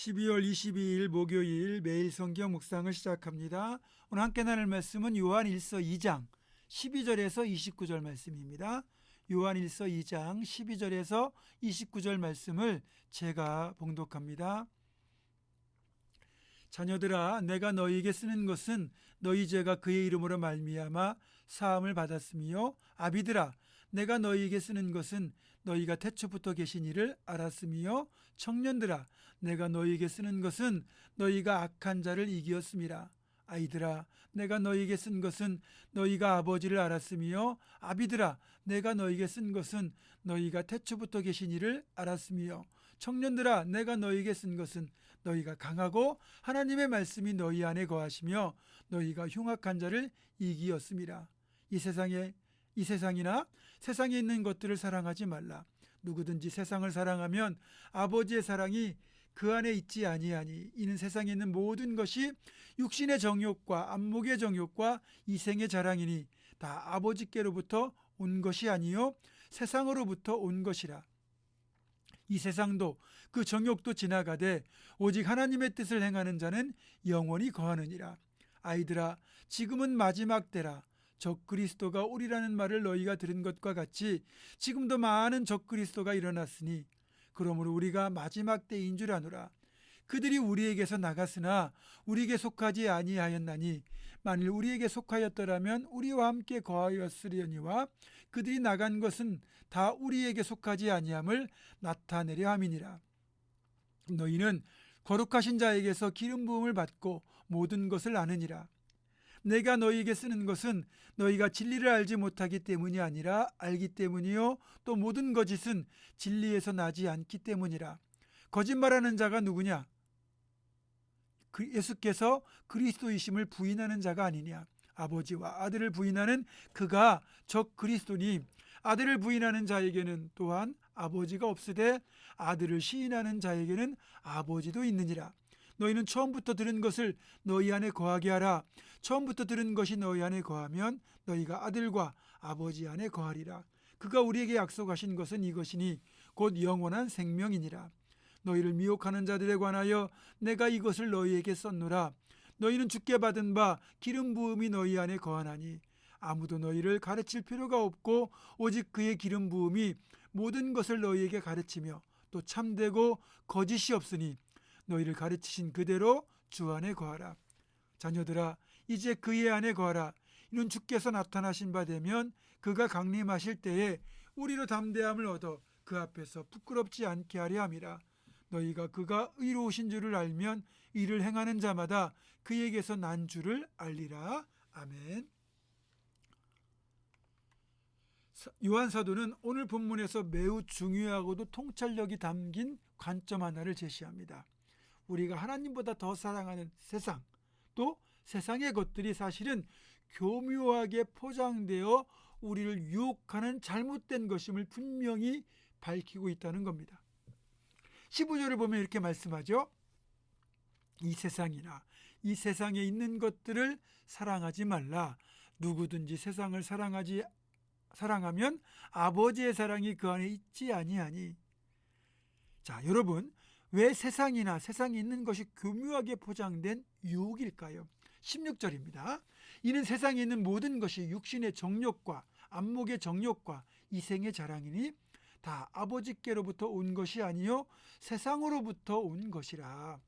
12월 22일 목요일 매일 성경 묵상을 시작합니다. 오늘 함께 나눌 말씀은 요한 1서 2장 12절에서 29절 말씀입니다. 요한 1서 2장 12절에서 29절 말씀을 제가 봉독합니다. 자녀들아, 내가 너희에게 쓰는 것은 너희 죄가 그의 이름으로 말미암아 사함을 받았으며, 아비들아, 내가 너희에게 쓰는 것은 너희가 태초부터 계신 이를 알았으며, 청년들아, 내가 너희에게 쓰는 것은 너희가 악한 자를 이기었음이라. 아이들아, 내가 너희에게 쓴 것은 너희가 아버지를 알았으며, 아비들아, 내가 너희에게 쓴 것은 너희가 태초부터 계신 이를 알았으며, 청년들아, 내가 너희에게 쓴 것은 너희가 강하고 하나님의 말씀이 너희 안에 거하시며 너희가 흉악한 자를 이기었음이라. 이 세상이나 세상에 있는 것들을 사랑하지 말라. 누구든지 세상을 사랑하면 아버지의 사랑이 그 안에 있지 아니하니, 이는 세상에 있는 모든 것이 육신의 정욕과 안목의 정욕과 이생의 자랑이니 다 아버지께로부터 온 것이 아니요 세상으로부터 온 것이라. 이 세상도 그 정욕도 지나가되 오직 하나님의 뜻을 행하는 자는 영원히 거하느니라. 아이들아, 지금은 마지막 때라. 적그리스도가 오리라는 말을 너희가 들은 것과 같이 지금도 많은 적그리스도가 일어났으니 그러므로 우리가 마지막 때인 줄 아노라. 그들이 우리에게서 나갔으나 우리에게 속하지 아니하였나니, 만일 우리에게 속하였더라면 우리와 함께 거하였으려니와 그들이 나간 것은 다 우리에게 속하지 아니함을 나타내려 함이니라. 너희는 거룩하신 자에게서 기름 부음을 받고 모든 것을 아느니라. 내가 너희에게 쓰는 것은 너희가 진리를 알지 못하기 때문이 아니라 알기 때문이요 또 모든 거짓은 진리에서 나지 않기 때문이라. 거짓말하는 자가 누구냐? 예수께서 그리스도이심을 부인하는 자가 아니냐? 아버지와 아들을 부인하는 그가 적 그리스도니, 아들을 부인하는 자에게는 또한 아버지가 없으되 아들을 시인하는 자에게는 아버지도 있느니라. 너희는 처음부터 들은 것을 너희 안에 거하게 하라. 처음부터 들은 것이 너희 안에 거하면 너희가 아들과 아버지 안에 거하리라. 그가 우리에게 약속하신 것은 이것이니 곧 영원한 생명이니라. 너희를 미혹하는 자들에 관하여 내가 이것을 너희에게 썼노라. 너희는 주께 받은 바 기름 부음이 너희 안에 거하나니 아무도 너희를 가르칠 필요가 없고 오직 그의 기름 부음이 모든 것을 너희에게 가르치며 또 참되고 거짓이 없으니 너희를 가르치신 그대로 주 안에 거하라. 자녀들아, 이제 그의 안에 거하라. 이는 주께서 나타나신 바 되면 그가 강림하실 때에 우리로 담대함을 얻어 그 앞에서 부끄럽지 않게 하려 함이라. 너희가 그가 의로우신 줄을 알면 이를 행하는 자마다 그에게서 난 줄을 알리라. 아멘. 요한 사도는 오늘 본문에서 매우 중요하고도 통찰력이 담긴 관점 하나를 제시합니다. 우리가 하나님보다 더 사랑하는 세상, 또 세상의 것들이 사실은 교묘하게 포장되어 우리를 유혹하는 잘못된 것임을 분명히 밝히고 있다는 겁니다. 15절을 보면 이렇게 말씀하죠. 이 세상이나 이 세상에 있는 것들을 사랑하지 말라. 누구든지 세상을 사랑하면 아버지의 사랑이 그 안에 있지 아니하니. 자, 여러분, 왜 세상이나 세상에 있는 것이 교묘하게 포장된 유혹일까요? 16절입니다. 이는 세상에 있는 모든 것이 육신의 정욕과 안목의 정욕과 이생의 자랑이니 다 아버지께로부터 온 것이 아니요 세상으로부터 온 것이라.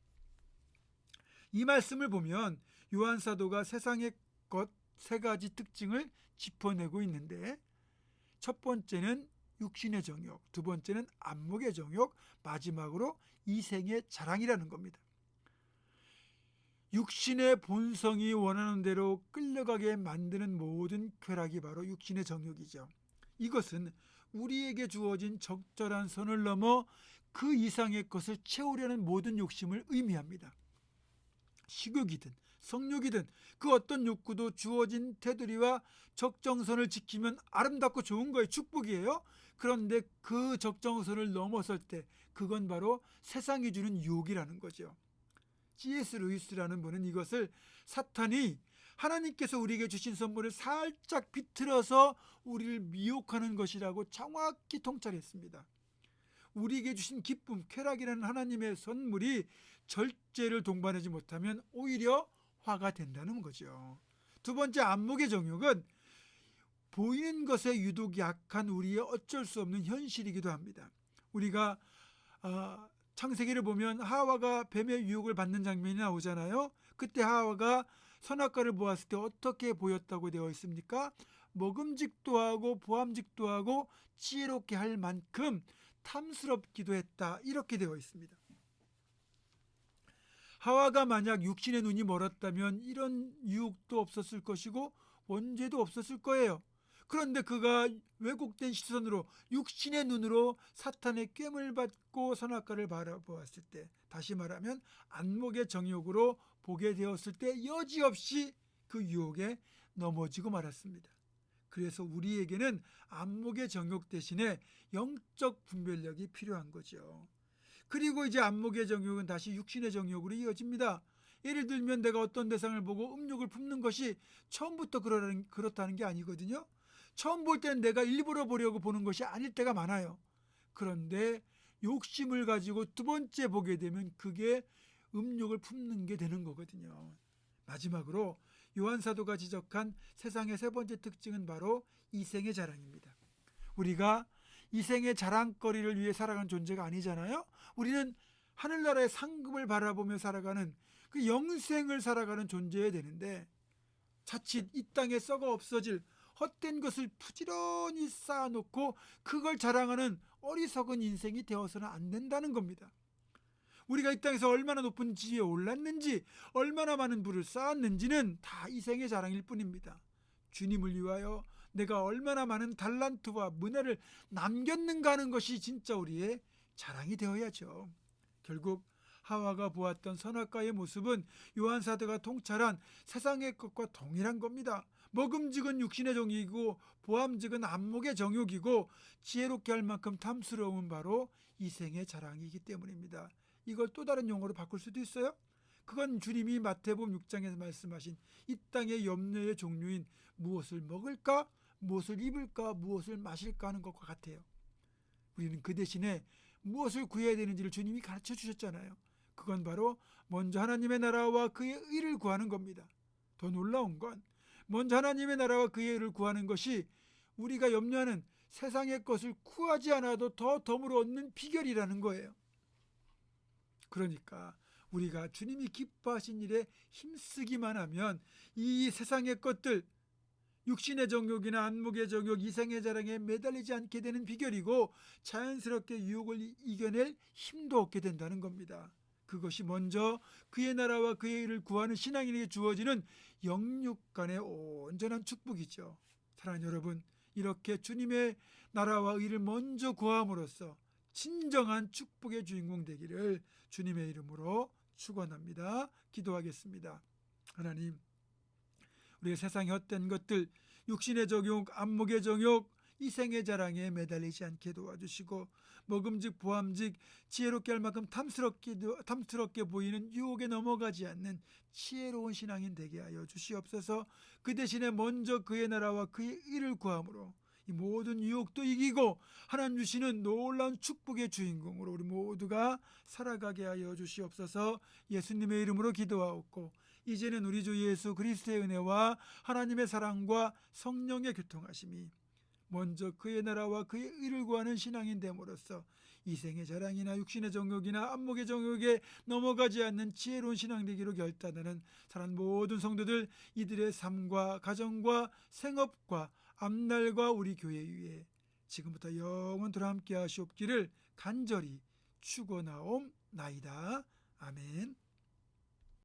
이 말씀을 보면 요한 사도가 세상의 것 세 가지 특징을 짚어내고 있는데, 첫 번째는 육신의 정욕, 두 번째는 안목의 정욕, 마지막으로 이생의 자랑이라는 겁니다. 육신의 본성이 원하는 대로 끌려가게 만드는 모든 쾌락이 바로 육신의 정욕이죠. 이것은 우리에게 주어진 적절한 선을 넘어 그 이상의 것을 채우려는 모든 욕심을 의미합니다. 식욕이든 성욕이든 그 어떤 욕구도 주어진 테두리와 적정선을 지키면 아름답고 좋은 거예요. 축복이에요. 그런데 그 적정선을 넘어설 때 그건 바로 세상이 주는 유혹이라는 거죠. C.S. 루이스라는 분은 이것을 사탄이 하나님께서 우리에게 주신 선물을 살짝 비틀어서 우리를 미혹하는 것이라고 정확히 통찰했습니다. 우리에게 주신 기쁨, 쾌락이라는 하나님의 선물이 절제를 동반하지 못하면 오히려 화가 된다는 거죠. 두 번째, 안목의 정욕은 보이는 것에 유독 약한 우리의 어쩔 수 없는 현실이기도 합니다. 우리가 창세기를 보면 하와가 뱀의 유혹을 받는 장면이 나오잖아요. 그때 하와가 선악과를 보았을 때 어떻게 보였다고 되어 있습니까? 먹음직도 하고 보암직도 하고 지혜롭게 할 만큼 탐스럽기도 했다, 이렇게 되어 있습니다. 하와가 만약 육신의 눈이 멀었다면 이런 유혹도 없었을 것이고 원죄도 없었을 거예요. 그런데 그가 왜곡된 시선으로, 육신의 눈으로 사탄의 꾀을 받고 선악과를 바라보았을 때, 다시 말하면 안목의 정욕으로 보게 되었을 때 여지없이 그 유혹에 넘어지고 말았습니다. 그래서 우리에게는 안목의 정욕 대신에 영적 분별력이 필요한 거죠. 그리고 이제 안목의 정욕은 다시 육신의 정욕으로 이어집니다. 예를 들면 내가 어떤 대상을 보고 음욕을 품는 것이 처음부터 그렇다는 게 아니거든요. 처음 볼 때는 내가 일부러 보려고 보는 것이 아닐 때가 많아요. 그런데 욕심을 가지고 두 번째 보게 되면 그게 음욕을 품는 게 되는 거거든요. 마지막으로 요한사도가 지적한 세상의 세 번째 특징은 바로 이생의 자랑입니다. 우리가 이생의 자랑거리를 위해 살아가는 존재가 아니잖아요. 우리는 하늘나라의 상급을 바라보며 살아가는 그 영생을 살아가는 존재여야 되는데, 자칫 이 땅에 썩어 없어질 헛된 것을 부지런히 쌓아놓고 그걸 자랑하는 어리석은 인생이 되어서는 안 된다는 겁니다. 우리가 이 땅에서 얼마나 높은 지위에 올랐는지, 얼마나 많은 부를 쌓았는지는 다 이생의 자랑일 뿐입니다. 주님을 위하여 내가 얼마나 많은 달란트와 문화를 남겼는가 하는 것이 진짜 우리의 자랑이 되어야죠. 결국 하와가 보았던 선악과의 모습은 요한사도가 통찰한 세상의 것과 동일한 겁니다. 먹음직은 육신의 정욕이고 보암직은 안목의 정욕이고 지혜롭게 할 만큼 탐스러움은 바로 이생의 자랑이기 때문입니다. 이걸 또 다른 용어로 바꿀 수도 있어요. 그건 주님이 마태복음 6장에서 말씀하신 이 땅의 염려의 종류인 무엇을 먹을까, 무엇을 입을까, 무엇을 마실까 하는 것과 같아요. 우리는 그 대신에 무엇을 구해야 되는지를 주님이 가르쳐 주셨잖아요. 그건 바로 먼저 하나님의 나라와 그의 의를 구하는 겁니다. 더 놀라운 건 먼저 하나님의 나라와 그의 의를 구하는 것이 우리가 염려하는 세상의 것을 구하지 않아도 더 덤으로 얻는 비결이라는 거예요. 그러니까 우리가 주님이 기뻐하신 일에 힘쓰기만 하면 이 세상의 것들, 육신의 정욕이나 안목의 정욕, 이생의 자랑에 매달리지 않게 되는 비결이고 자연스럽게 유혹을 이겨낼 힘도 얻게 된다는 겁니다. 그것이 먼저 그의 나라와 그의 일을 구하는 신앙인에게 주어지는 영육간의 온전한 축복이죠. 사랑하는 여러분, 이렇게 주님의 나라와 의를 먼저 구함으로써 진정한 축복의 주인공 되기를 주님의 이름으로 축원합니다. 기도하겠습니다. 하나님, 우리의 세상의 헛된 것들, 육신의 정욕, 안목의 정욕, 이생의 자랑에 매달리지 않게 도와주시고 먹음직 보암직 지혜롭게 할 만큼 탐스럽게 보이는 유혹에 넘어가지 않는 지혜로운 신앙인 되게 하여 주시옵소서. 그 대신에 먼저 그의 나라와 그의 의를 구함으로 이 모든 유혹도 이기고 하나님 주시는 놀라운 축복의 주인공으로 우리 모두가 살아가게 하여 주시옵소서. 예수님의 이름으로 기도하옵고 이제는 우리 주 예수 그리스도의 은혜와 하나님의 사랑과 성령의 교통하심이 먼저 그의 나라와 그의 의를 구하는 신앙인 됨으로써 이생의 자랑이나 육신의 정욕이나 안목의 정욕에 넘어가지 않는 지혜로운 신앙 되기로 결단하는 사랑하는 모든 성도들, 이들의 삶과 가정과 생업과 앞날과 우리 교회 위에 지금부터 영원토록 함께 하시옵기를 간절히 축원하옵나이다. 아멘.